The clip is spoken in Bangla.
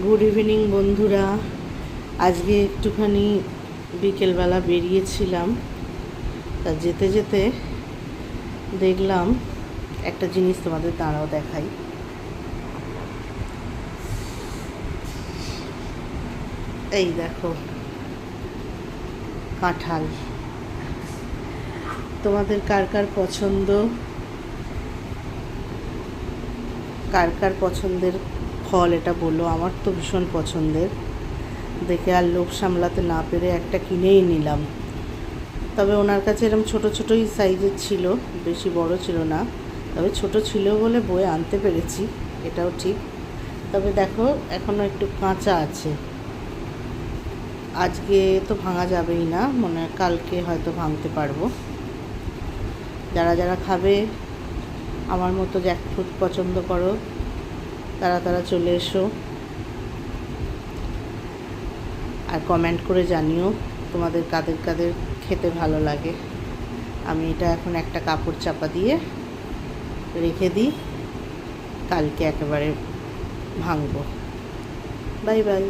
গুড ইভিনিং বন্ধুরা। আজকে একটুখানি বিকেলবেলা বেরিয়েছিলাম, তা যেতে যেতে দেখলাম একটা জিনিস, তোমাদের দাঁড়াও দেখাই। এই দেখো, কাঁঠাল। তোমাদের কার কার পছন্দ, কার কার পছন্দের ফল এটা বলো। আমার তো ভীষণ পছন্দের, দেখে আর লোভ সামলাতে না পেরে একটা কিনেই নিলাম। তবে ওনার কাছে এরকম ছোটো ছোটোই সাইজের ছিল, বেশি বড় ছিল না। তবে ছোট ছিল বলে বয়ে আনতে পেরেছি, এটাও ঠিক। তবে দেখো, এখনও একটু কাঁচা আছে। আজকে তো ভাঙা যাবেই না, মনে হয় কালকে হয়তো ভাঙতে পারবো। যারা যারা খাবে, আমার মতো জ্যাকফ্রুট পছন্দ করো, তারা তারা চলে এসো। আর কমেন্ট করে জানিও তোমাদের কাদের কাদের খেতে ভালো লাগে। আমি এটা এখন একটা কাপড় চাপা দিয়ে রেখে দিই, কালকে একেবারে ভাঙবো। Bye bye.